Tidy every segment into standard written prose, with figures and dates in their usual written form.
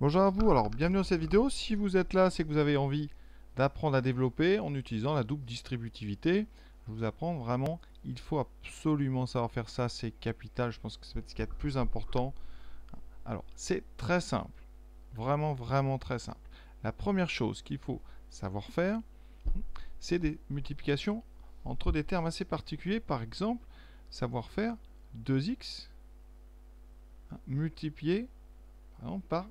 Bonjour à vous, alors bienvenue dans cette vidéo. Si vous êtes là, c'est que vous avez envie d'apprendre à développer en utilisant la double distributivité. Je vous apprends vraiment, il faut absolument savoir faire ça, c'est capital, je pense que c'est ce qu'il y a de plus important. Alors, c'est très simple, vraiment très simple. La première chose qu'il faut savoir faire, c'est des multiplications entre des termes assez particuliers. Par exemple, savoir faire 2x multiplié par exemple, par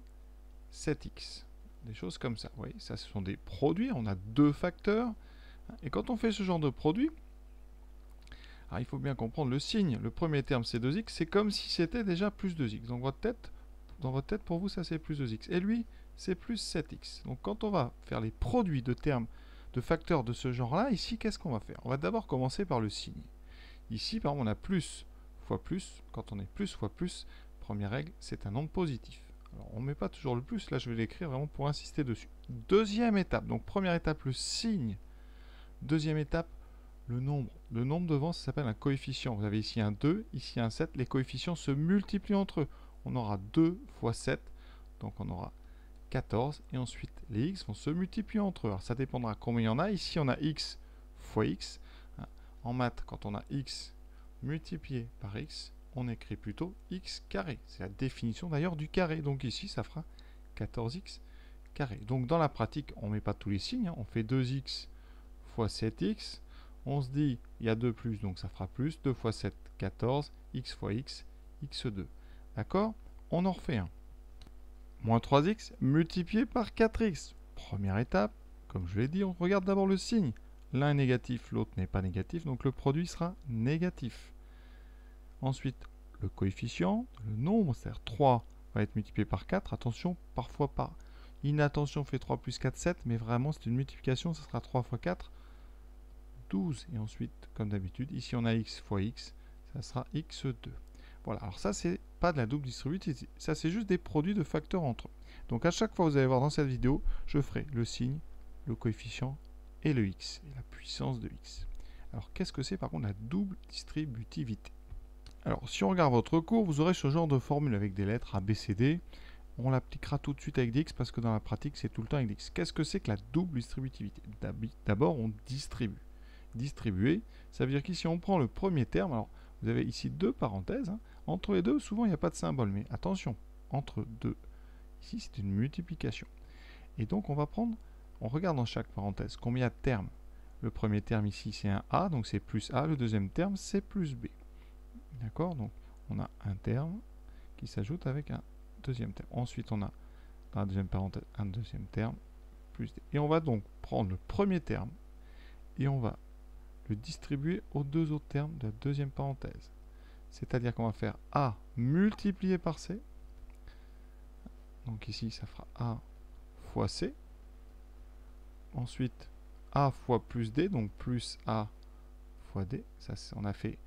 7x. Des choses comme ça. Vous voyez, ça, ce sont des produits. On a deux facteurs. Et quand on fait ce genre de produit, alors il faut bien comprendre le signe. Le premier terme, c'est 2x. C'est comme si c'était déjà plus 2x. Donc dans votre tête, pour vous, ça c'est plus 2x. Et lui, c'est plus 7x. Donc quand on va faire les produits de termes, de facteurs de ce genre-là, ici, qu'est-ce qu'on va faire? On va d'abord commencer par le signe. Ici, par exemple, on a plus fois plus. Quand on est plus fois plus, première règle, c'est un nombre positif. Alors, on ne met pas toujours le plus, là je vais l'écrire vraiment pour insister dessus. Deuxième étape, donc première étape, le signe. Deuxième étape, le nombre. Le nombre devant, ça s'appelle un coefficient. Vous avez ici un 2, ici un 7. Les coefficients se multiplient entre eux. On aura 2 fois 7, donc on aura 14. Et ensuite, les x vont se multiplier entre eux. Alors, ça dépendra combien il y en a. Ici, on a x fois x. En maths, quand on a x multiplié par x, on écrit plutôt x carré. C'est la définition d'ailleurs du carré. Donc ici, ça fera 14x carré. Donc dans la pratique, on ne met pas tous les signes. On fait 2x fois 7x. On se dit, il y a 2 plus, donc ça fera plus. 2 fois 7, 14. X fois x, x2. D'accord? On en refait un. Moins 3x multiplié par 4x. Première étape, comme je l'ai dit, on regarde d'abord le signe. L'un est négatif, l'autre n'est pas négatif, donc le produit sera négatif. Ensuite, le coefficient, le nombre, c'est-à-dire 3 va être multiplié par 4. Attention, parfois par inattention, on fait 3 plus 4, 7, mais vraiment c'est une multiplication, ça sera 3 fois 4, 12. Et ensuite, comme d'habitude, ici on a x fois x, ça sera x2. Voilà, alors ça c'est pas de la double distributivité, ça c'est juste des produits de facteurs entre eux. Donc à chaque fois vous allez voir dans cette vidéo, je ferai le signe, le coefficient et le x, et la puissance de x. Alors qu'est-ce que c'est par contre la double distributivité? Alors, si on regarde votre cours, vous aurez ce genre de formule avec des lettres A, B, C, D. On l'appliquera tout de suite avec des X parce que dans la pratique, c'est tout le temps avec des X. Qu'est-ce que c'est que la double distributivité? D'abord, on distribue. Distribuer, ça veut dire qu'ici, on prend le premier terme. Alors, vous avez ici deux parenthèses. Entre les deux, souvent, il n'y a pas de symbole. Mais attention, entre deux, ici, c'est une multiplication. Et donc, on regarde dans chaque parenthèse combien il y a de termes. Le premier terme ici, c'est un A, donc c'est plus A. Le deuxième terme, c'est plus B. D'accord? Donc, on a un terme qui s'ajoute avec un deuxième terme. Ensuite, on a dans la deuxième parenthèse un deuxième terme plus D. Et on va donc prendre le premier terme et on va le distribuer aux deux autres termes de la deuxième parenthèse. C'est-à-dire qu'on va faire A multiplié par C. Donc ici, ça fera A fois C. Ensuite, A fois plus D, donc plus A fois D. Ça, on a fait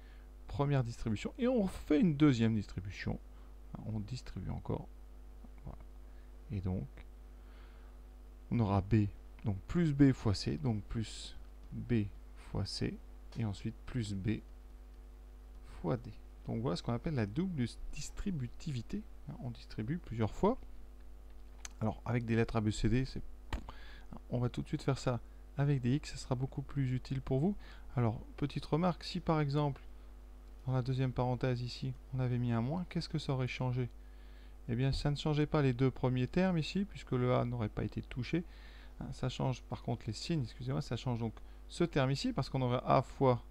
première distribution et on fait une deuxième distribution. On distribue encore. Voilà. Et donc, on aura B, donc plus B fois C, donc plus B fois C, et ensuite plus B fois D. Donc voilà ce qu'on appelle la double distributivité. On distribue plusieurs fois. Alors avec des lettres ABCD, on va tout de suite faire ça avec des X, ça sera beaucoup plus utile pour vous. Alors, petite remarque, si par exemple, dans la deuxième parenthèse ici, on avait mis un moins, qu'est-ce que ça aurait changé? Eh bien, ça ne changeait pas les deux premiers termes ici, puisque le A n'aurait pas été touché. Ça change par contre les signes, excusez-moi, ça change donc ce terme ici, parce qu'on aurait A fois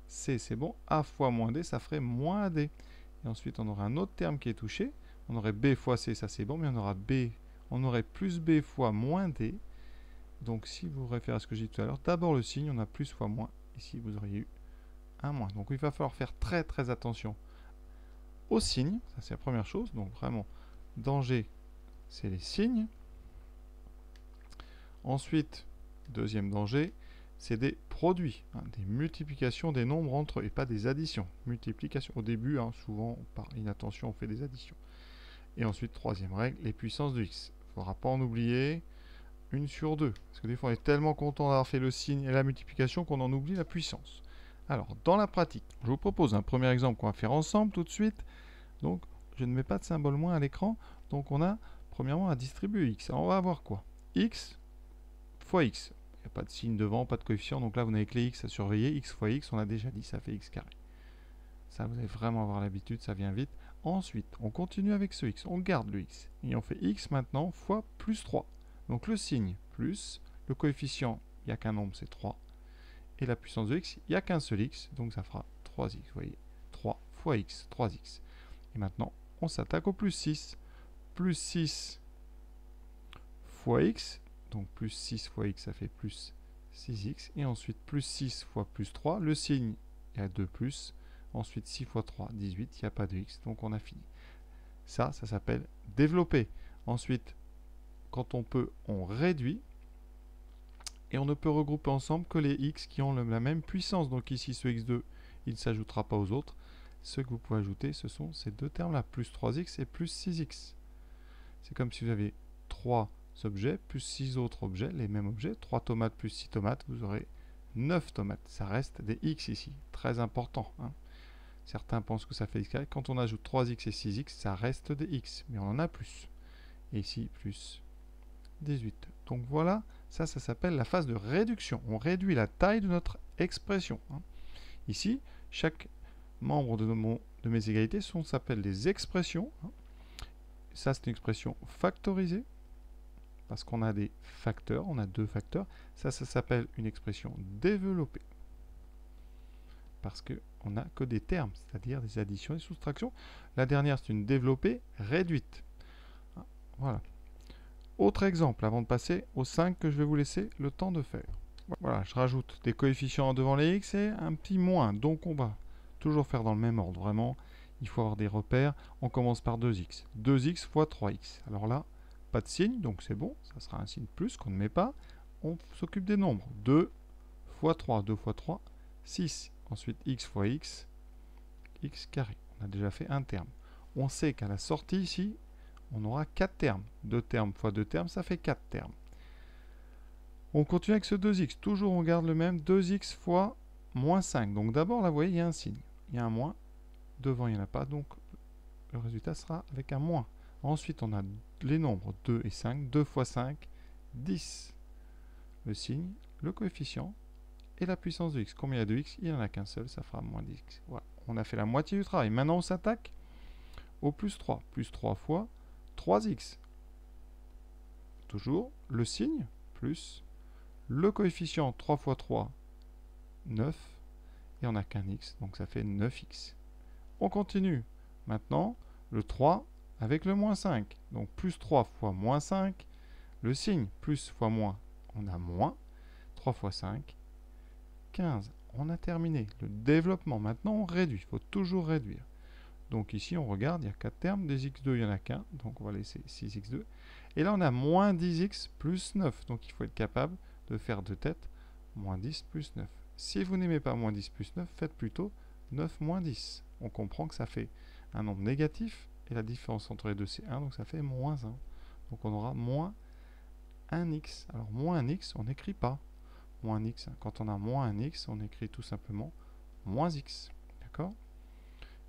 C, c'est bon. A fois moins D, ça ferait moins D. Et ensuite, on aurait un autre terme qui est touché. On aurait B fois C, ça c'est bon, mais on aurait plus B fois moins D. Donc, si vous référez à ce que j'ai dit tout à l'heure, d'abord le signe, on a plus fois moins. Ici, vous auriez eu un moins. Donc, il va falloir faire très attention aux signes. Ça, c'est la première chose. Donc, vraiment, danger, c'est les signes. Ensuite, deuxième danger, c'est des produits, des multiplications des nombres entre eux, et pas des additions. Multiplication. Au début, souvent, par inattention, on fait des additions. Et ensuite, troisième règle, les puissances de x. Il ne faudra pas en oublier une sur deux. Parce que des fois, on est tellement content d'avoir fait le signe et la multiplication qu'on en oublie la puissance. Alors, dans la pratique, je vous propose un premier exemple qu'on va faire ensemble tout de suite. Donc, je ne mets pas de symbole moins à l'écran. Donc, on a premièrement, à distribuer x. Alors, on va avoir quoi? X fois x. Il n'y a pas de signe devant, pas de coefficient. Donc là, vous n'avez que les x à surveiller. X fois x, on a déjà dit, ça fait x carré. Ça, vous allez vraiment avoir l'habitude, ça vient vite. Ensuite, on continue avec ce x. On garde le x. Et on fait x maintenant fois plus 3. Donc le signe plus, le coefficient, il n'y a qu'un nombre, c'est 3. Et la puissance de x, il n'y a qu'un seul x. Donc ça fera 3x. Vous voyez, 3 fois x, 3x. Et maintenant, on s'attaque au plus 6. Plus 6 fois x. Donc plus 6 fois x, ça fait plus 6x. Et ensuite, plus 6 fois plus 3. Le signe, il y a 2 plus. Ensuite, 6 fois 3, 18. Il n'y a pas de x. Donc on a fini. Ça s'appelle développer. Ensuite, quand on peut, on réduit. Et on ne peut regrouper ensemble que les x qui ont la même puissance. Donc ici, ce x2, il ne s'ajoutera pas aux autres. Ce que vous pouvez ajouter, ce sont ces deux termes-là, plus 3x et plus 6x. C'est comme si vous avez 3 objets, plus 6 autres objets, les mêmes objets. 3 tomates plus 6 tomates, vous aurez 9 tomates. Ça reste des x ici, très important. Hein. Certains pensent que ça fait x carré. Quand on ajoute 3x et 6x, ça reste des x, mais on en a plus. Et ici, plus 18. Donc voilà, ça s'appelle la phase de réduction. On réduit la taille de notre expression. Hein. Ici, chaque membre de mes égalités s'appelle des expressions. Hein. Ça, c'est une expression factorisée, parce qu'on a des facteurs, on a deux facteurs. Ça s'appelle une expression développée, parce qu'on n'a que des termes, c'est-à-dire des additions et soustractions. La dernière, c'est une développée réduite. Voilà. Autre exemple, avant de passer aux 5 que je vais vous laisser le temps de faire. Voilà, je rajoute des coefficients devant les x et un petit moins. Donc on va toujours faire dans le même ordre. Vraiment, il faut avoir des repères. On commence par 2x. 2x fois 3x. Alors là, pas de signe, donc c'est bon. Ça sera un signe plus qu'on ne met pas. On s'occupe des nombres. 2 fois 3. 2 fois 3, 6. Ensuite, x fois x, x carré. On a déjà fait un terme. On sait qu'à la sortie ici, on aura 4 termes. 2 termes fois 2 termes, ça fait 4 termes. On continue avec ce 2x. Toujours, on garde le même. 2x fois moins 5. Donc d'abord, là, vous voyez, il y a un signe. Il y a un moins. Devant, il n'y en a pas. Donc, le résultat sera avec un moins. Ensuite, on a les nombres 2 et 5. 2 fois 5, 10. Le signe, le coefficient et la puissance de x. Combien il y a de x? Il n'y en a qu'un seul, ça fera moins 10x. Voilà. On a fait la moitié du travail. Maintenant, on s'attaque au plus 3. Plus 3 fois 3x. Toujours le signe, plus le coefficient 3 fois 3, 9. Et on n'a qu'un x, donc ça fait 9x. On continue. Maintenant, le 3 avec le moins 5. Donc plus 3 fois moins 5. Le signe, plus fois moins, on a moins. 3 fois 5, 15. On a terminé. Le développement, maintenant on réduit. Il faut toujours réduire. Donc ici, on regarde, il y a 4 termes. Des x2, il n'y en a qu'un. Donc on va laisser 6x2. Et là, on a moins 10x plus 9. Donc il faut être capable de faire deux têtes. Moins 10 plus 9. Si vous n'aimez pas moins 10 plus 9, faites plutôt 9 moins 10. On comprend que ça fait un nombre négatif. Et la différence entre les deux, c'est 1. Donc ça fait moins 1. Donc on aura moins 1x. Alors moins 1x, on n'écrit pas moins x. Quand on a moins 1x, on écrit tout simplement moins x. D'accord?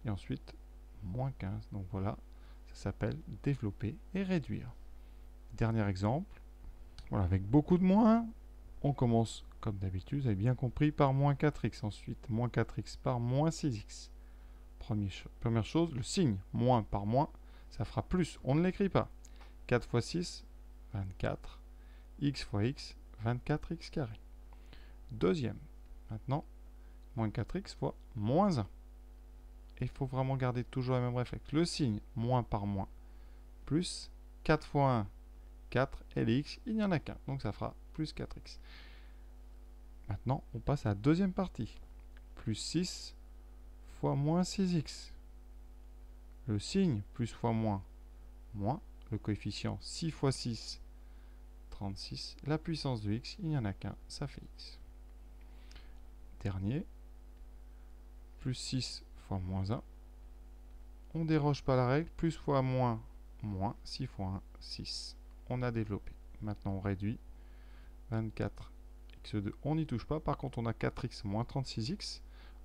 Et ensuite, moins 15. Donc voilà, ça s'appelle développer et réduire. Dernier exemple. Voilà, avec beaucoup de moins, on commence comme d'habitude, vous avez bien compris, par moins 4x. Ensuite, moins 4x par moins 6x. Première chose, le signe moins par moins, ça fera plus. On ne l'écrit pas. 4 fois 6, 24. X fois x, 24x carré. Deuxième. Maintenant, moins 4x fois moins 1. Et il faut vraiment garder toujours le même réflexe. Le signe moins par moins, plus 4 fois 1, 4. Et les x, il n'y en a qu'un. Donc ça fera plus 4x. Maintenant, on passe à la deuxième partie. Plus 6 fois moins 6x. Le signe, plus fois moins, moins. Le coefficient 6 fois 6, 36. La puissance de x, il n'y en a qu'un, ça fait x. Dernier, plus 6 fois moins 1. On ne déroge pas la règle, plus fois moins, moins. 6 fois 1, 6. On a développé. Maintenant, on réduit. 24 x2, on n'y touche pas. Par contre, on a 4x moins 36x.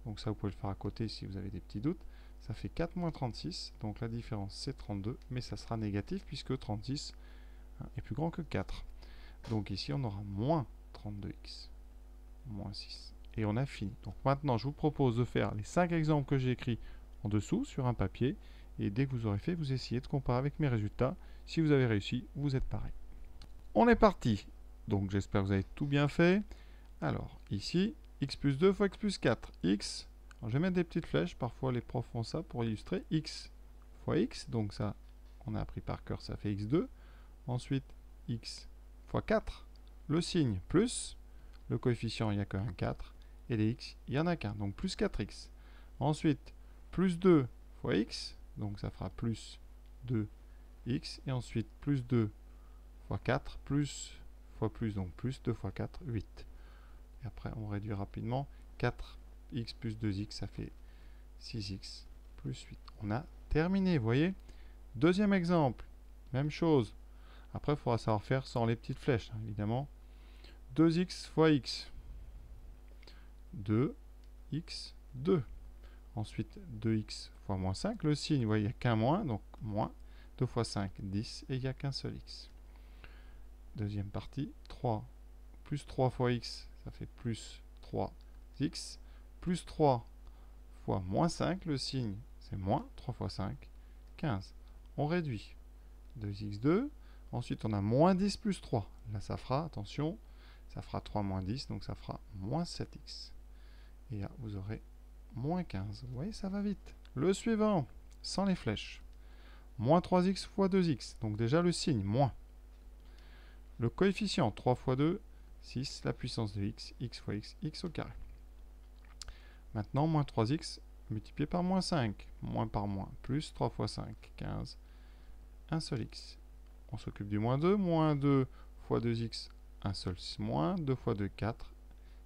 Donc ça, vous pouvez le faire à côté si vous avez des petits doutes. ça fait 4 moins 36, donc la différence c'est 32, mais ça sera négatif puisque 36 est plus grand que 4. Donc ici on aura moins 32x, moins 6. Et on a fini. Donc maintenant je vous propose de faire les 5 exemples que j'ai écrits en dessous sur un papier, et dès que vous aurez fait, vous essayez de comparer avec mes résultats. Si vous avez réussi, vous êtes pareil. On est parti. Donc j'espère que vous avez tout bien fait. Alors ici, x plus 2 fois x plus 4. X, alors, je vais mettre des petites flèches, parfois les profs font ça pour illustrer. X fois x, donc ça, on a appris par cœur, ça fait x2. Ensuite, x fois 4, le signe plus, le coefficient, il n'y a qu'un 4, et les x, il n'y en a qu'un, donc plus 4x. Ensuite, plus 2 fois x, donc ça fera plus 2x, et ensuite plus 2 fois 4, plus fois plus, donc plus 2 fois 4, 8. Et après, on réduit rapidement, 4x plus 2x, ça fait 6x plus 8. On a terminé, vous voyez. Deuxième exemple, même chose. Après, il faudra savoir faire sans les petites flèches, hein, évidemment. 2x fois x. 2x, 2. Ensuite, 2x fois moins 5. Le signe, vous voyez, il n'y a qu'un moins, donc moins. 2 fois 5, 10, et il n'y a qu'un seul x. Deuxième partie, 3. Plus 3 fois x, ça fait plus 3x. Plus 3 fois moins 5, le signe, c'est moins. 3 fois 5, 15. On réduit. 2x2. Ensuite, on a moins 10 plus 3. Là, ça fera, attention, ça fera 3 moins 10, donc ça fera moins 7x. Et là, vous aurez moins 15. Vous voyez, ça va vite. Le suivant, sans les flèches. Moins 3x fois 2x. Donc déjà, le signe, moins. Le coefficient, 3 fois 2, 6. La puissance de x fois x au carré. Maintenant, moins 3x multiplié par moins 5. Moins par moins, plus 3 fois 5, 15. Un seul x. On s'occupe du moins 2. Moins 2 fois 2x, un seul moins. 2 fois 2, 4.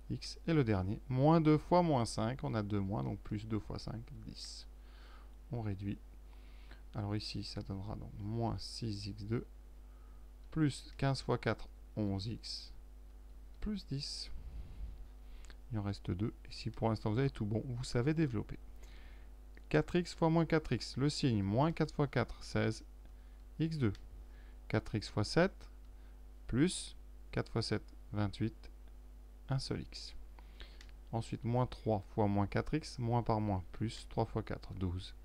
X. Et le dernier, moins 2 fois moins 5. On a 2 moins, donc plus 2 fois 5, 10. On réduit. Alors ici, ça donnera donc moins 6x2. Plus 15 fois 4, 11x. Plus 10. Il en reste 2. Et si pour l'instant vous avez tout bon, vous savez développer. 4x fois moins 4x. Le signe, moins 4 fois 4, 16. x2. 4x fois 7, plus 4 fois 7, 28, un seul x. Ensuite, moins 3 fois moins 4x, moins par moins, plus 3 fois 4, 12,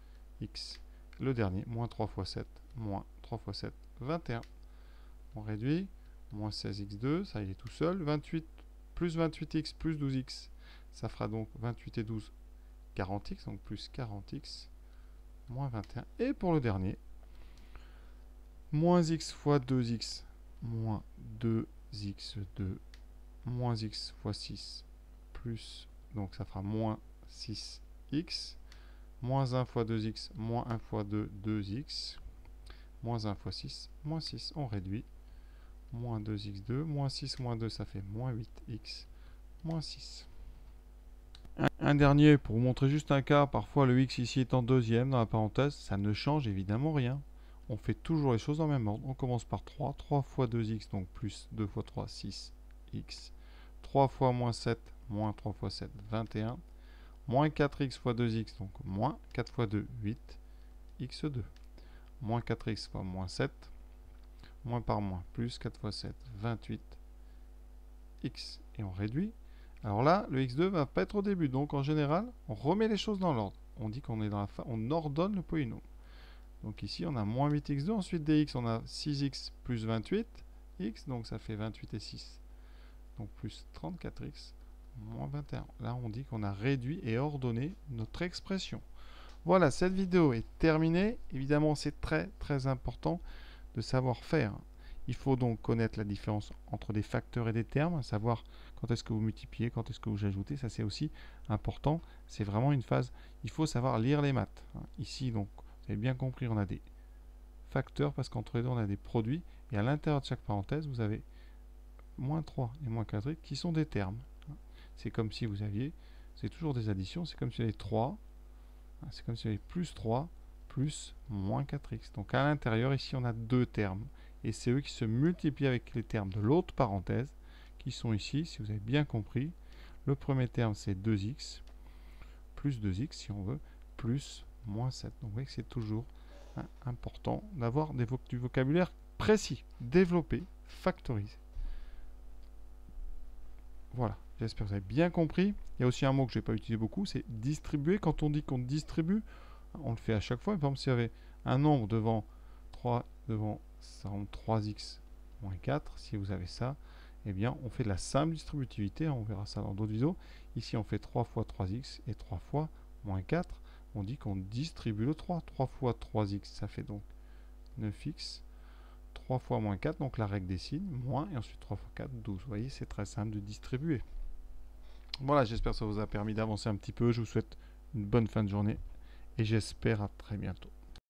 x. Le dernier, moins 3 fois 7, moins 3 fois 7, 21. On réduit, moins 16x2, ça il est tout seul, 28 plus 28x plus 12x, ça fera donc 28 et 12, 40x, donc plus 40x, moins 21. Et pour le dernier, moins x fois 2x, moins 2x2, moins x fois 6, plus, donc ça fera moins 6x, moins 1 fois 2x, moins 1 fois 2, 2x, moins 1 fois 6, moins 6, on réduit, moins 2x2, moins 6, moins 2, ça fait moins 8x, moins 6. Un dernier, pour vous montrer juste un cas, parfois le x ici est en deuxième dans la parenthèse, ça ne change évidemment rien. On fait toujours les choses dans le même ordre. On commence par 3. 3 fois 2x, donc plus 2 fois 3, 6x. 3 fois moins 7, moins 3 fois 7, 21. Moins 4x fois 2x, donc moins 4 fois 2, 8, x2. Moins 4x fois moins 7, moins par moins, plus 4 fois 7, 28, x. Et on réduit. Alors là, le x2 va pas être au début, donc en général, on remet les choses dans l'ordre. On dit qu'on est dans la fin, on ordonne le polynôme. Donc ici, on a moins 8x2, ensuite dx, on a 6x plus 28, x, donc ça fait 28 et 6. Donc plus 34x, moins 21. Là, on dit qu'on a réduit et ordonné notre expression. Voilà, cette vidéo est terminée. Évidemment, c'est très très important de savoir faire. Il faut donc connaître la différence entre des facteurs et des termes, savoir quand est-ce que vous multipliez, quand est-ce que vous ajoutez. Ça, c'est aussi important. C'est vraiment une phase. Il faut savoir lire les maths. Ici, donc, vous avez bien compris, on a des facteurs parce qu'entre les deux, on a des produits. Et à l'intérieur de chaque parenthèse, vous avez moins 3 et moins 4 qui sont des termes. C'est comme si vous aviez, c'est toujours des additions, c'est comme si vous avez 3, c'est comme si vous avez plus 3, plus moins 4x. Donc à l'intérieur, ici, on a deux termes. Et c'est eux qui se multiplient avec les termes de l'autre parenthèse, qui sont ici, si vous avez bien compris. Le premier terme, c'est 2x, plus 2x, si on veut, plus moins 7. Donc vous voyez que c'est toujours important d'avoir du vocabulaire précis, développé, factorisé. Voilà, j'espère que vous avez bien compris. Il y a aussi un mot que je n'ai pas utilisé beaucoup, c'est distribuer. Quand on dit qu'on distribue, on le fait à chaque fois. Par exemple, s'il y avait un nombre devant 3, ça rend 3x moins 4, si vous avez ça, eh bien, on fait de la simple distributivité. On verra ça dans d'autres vidéos. Ici, on fait 3 fois 3x et 3 fois moins 4. On dit qu'on distribue le 3. 3 fois 3x, ça fait donc 9x. 3 fois moins 4, donc la règle des signes, moins, et ensuite 3 fois 4, 12. Vous voyez, c'est très simple de distribuer. Voilà, j'espère que ça vous a permis d'avancer un petit peu. Je vous souhaite une bonne fin de journée, et j'espère à très bientôt.